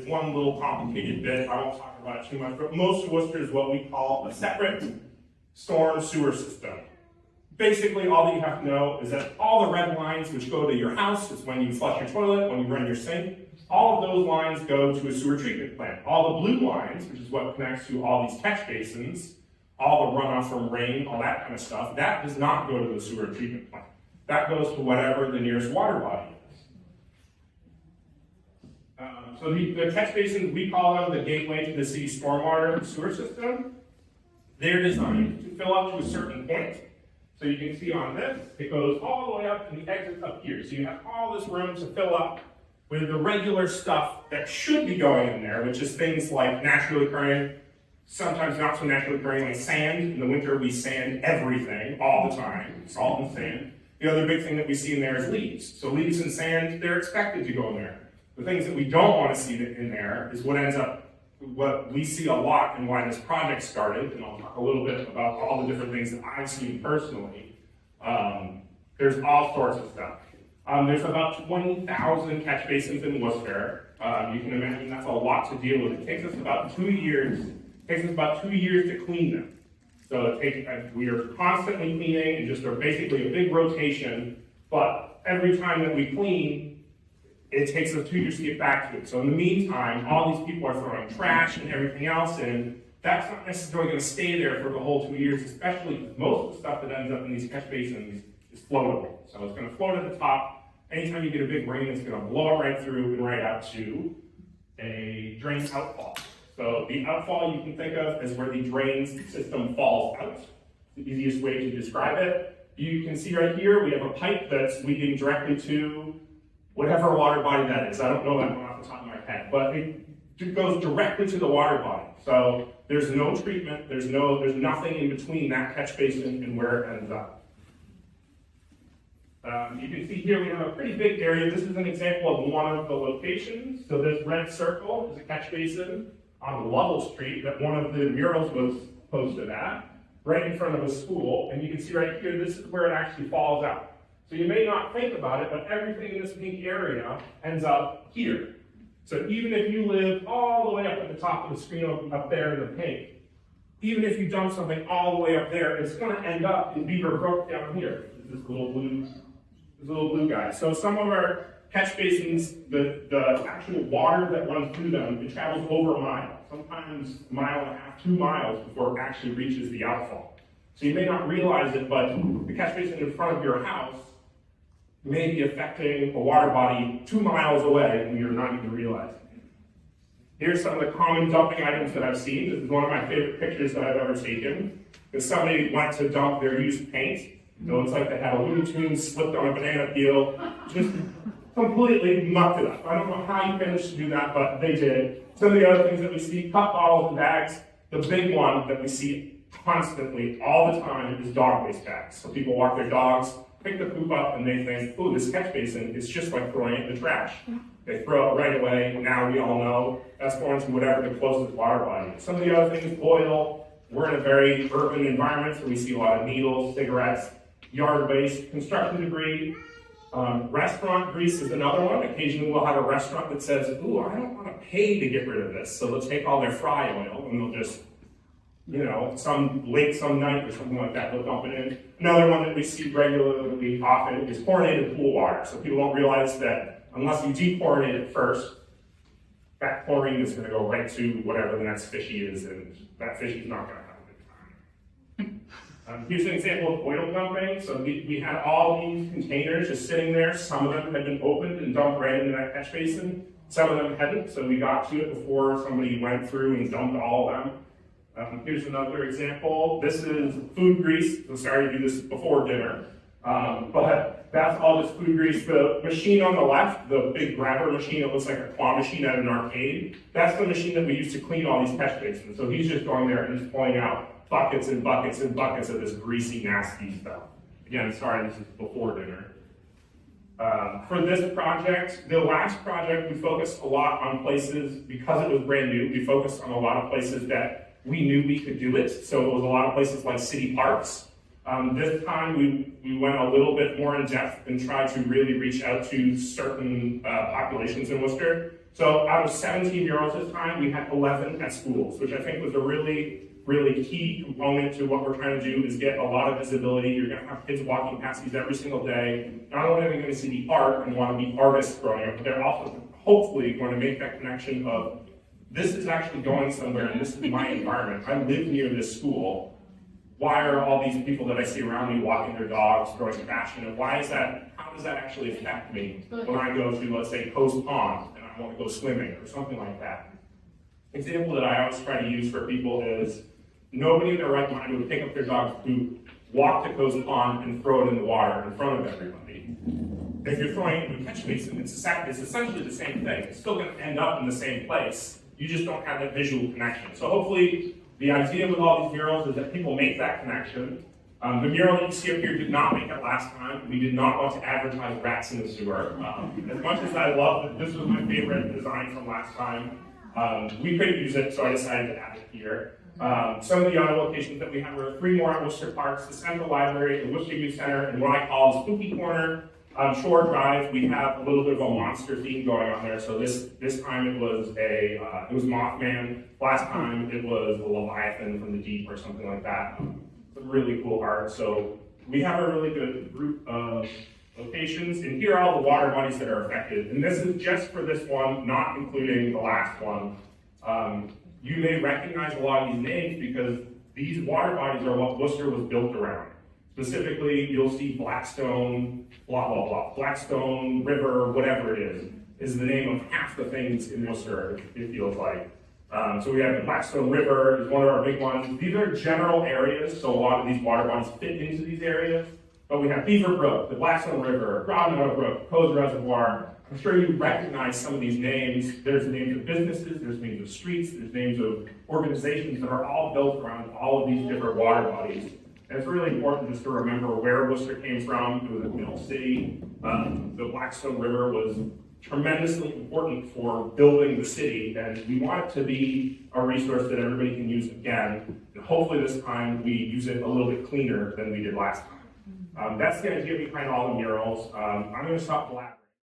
there's one little complicated bit, I won't talk about it too much, but most of Worcester is what we call a separate storm sewer system. Basically, all that you have to know is that all the red lines which go to your house, is when you flush your toilet, when you run your sink, all of those lines go to a sewer treatment plant. All the blue lines, which is what connects to all these catch basins, all the runoff from rain, all that kind of stuff, that does not go to the sewer treatment plant. That goes to whatever the nearest water body is. So the catch basins, we call them the gateway to the city stormwater sewer system. They're designed to fill up to a certain point. So you can see on this, it goes all the way up and the exit's up here. So you have all this room to fill up with the regular stuff that should be going in there, which is things like naturally occurring, sometimes not so naturally occurring, like sand. In the winter, we sand everything all the time, salt and sand. The other big thing that we see in there is leaves. So leaves and sand, they're expected to go in there. The things that we don't want to see in there is what we see a lot and why this project started, and I'll talk a little bit about all the different things that I've seen personally. There's all sorts of stuff. There's about 20,000 catch basins in Worcester. You can imagine that's a lot to deal with. It takes us about 2 years. It takes us about 2 years to clean them. So we are constantly cleaning and just are basically a big rotation. But every time that we clean, it takes us 2 years to get back to it. So in the meantime, all these people are throwing trash and everything else in. That's not necessarily going to stay there for the whole 2 years, especially because most of the stuff that ends up in these catch basins is floatable. So it's going to float at the top. Anytime you get a big rain, it's going to blow it right through and right out to a drain outfall. So the outfall you can think of as where the drain system falls out. The easiest way to describe it. You can see right here, we have a pipe that's leading directly to whatever water body that is. I don't know that one off the top of my head, but it goes directly to the water body. So there's no treatment, there's nothing in between that catch basin and where it ends up. You can see here we have a pretty big area. This is an example of one of the locations. So this red circle is a catch basin on Lovell Street that one of the murals was posted at, right in front of a school. And you can see right here, this is where it actually falls out. So you may not think about it, but everything in this pink area ends up here. So even if you live all the way up at the top of the screen up there in the pink, even if you dump something all the way up there, it's going to end up in Beaver Brook down here. This little blue guy. So some of our catch basins, the actual water that runs through them, it travels over a mile, sometimes a mile and a half, 2 miles before it actually reaches the outfall. So you may not realize it, but the catch basin in front of your house may be affecting a water body 2 miles away and you're not even realizing it. Here's some of the common dumping items that I've seen. This is one of my favorite pictures that I've ever taken. Because somebody went to dump their used paint. It looks like they had a Looney Tunes slipped on a banana peel, just completely mucked it up. I don't know how you managed to do that, but they did. Some of the other things that we see, cup bottles and bags. The big one that we see constantly, all the time, is dog waste bags. So people walk their dogs, pick the poop up, and they think, oh, this catch basin is just like throwing it in the trash. They throw it right away. Now we all know that's going to whatever the closest water body is. Some of the other things, oil. We're in a very urban environment, so we see a lot of needles, cigarettes, yard waste, construction debris. Restaurant grease is another one. Occasionally we'll have a restaurant that says, ooh, I don't want to pay to get rid of this. So they'll take all their fry oil and they'll just, some late some night or something like that, they'll dump it in. Another one that we see regularly often is chlorinated pool water. So people don't realize that unless you dechlorinate it first, that chlorine is going to go right to whatever the next fishy is, and that fishy's not going to have a good time. Here's an example of oil dumping. So we had all these containers just sitting there. Some of them had been opened and dumped right into that catch basin. Some of them hadn't, so we got to it before somebody went through and dumped all of them. Here's another example. This is food grease. I'm sorry to do this before dinner, but that's all this food grease. The machine on the left, the big grabber machine, it looks like a claw machine at an arcade. That's the machine that we use to clean all these catch basins. So he's just going there and he's pulling out buckets and buckets and buckets of this greasy, nasty stuff. Again, sorry, this is before dinner. For this project, the last project, we focused a lot on places, because it was brand new, we focused on a lot of places that we knew we could do it. So it was a lot of places like city parks. This time we went a little bit more in depth and tried to really reach out to certain populations in Worcester. So out of 17 murals this time, we had 11 at schools, which I think was a really key component to what we're trying to do is get a lot of visibility. You're going to have kids walking past these every single day. Not only are they going to see the art and want to be artists growing up, but they're also hopefully going to make that connection of this is actually going somewhere and this is my environment. I live near this school. Why are all these people that I see around me walking their dogs, throwing trash in it? Why is that? How does that actually affect me when I go to, let's say, Coast Pond and I want to go swimming or something like that? Example that I always try to use for people is nobody in their right mind would pick up their dog's poop, walk to Coast Pond, and throw it in the water in front of everybody. If you're throwing it in a catch basin, it's essentially the same thing. It's still going to end up in the same place. You just don't have that visual connection. So hopefully, the idea with all these murals is that people make that connection. The mural that you see up here did not make it last time. We did not want to advertise rats in the sewer. As much as I love that this was my favorite design from last time, we couldn't use it, so I decided to add it here. Some of the other locations that we have were 3 more at Worcester Parks, the Central Library, the Worcester Youth Center, and what I call the Spooky Corner. Shore Drive, we have a little bit of a monster theme going on there. So this time it was Mothman. Last time it was a Leviathan from the deep or something like that. Some really cool art. So we have a really good group of locations, and here are all the water bodies that are affected. And this is just for this one, not including the last one. You may recognize a lot of these names because these water bodies are what Worcester was built around. Specifically, you'll see Blackstone, blah, blah, blah. Blackstone River, whatever it is the name of half the things in Worcester, it feels like. So we have the Blackstone River, is one of our big ones. These are general areas, so a lot of these water bodies fit into these areas. But we have Beaver Brook, the Blackstone River, Broadmeadow Brook, Coes Reservoir. I'm sure you recognize some of these names. There's names of businesses, there's names of streets, there's names of organizations that are all built around all of these different water bodies. And it's really important just to remember where Worcester came from. It was a mill city. The Blackstone River was tremendously important for building the city, and we want it to be a resource that everybody can use again. And hopefully this time we use it a little bit cleaner than we did last time. That's the idea behind all the murals. I'm going to stop blabbering.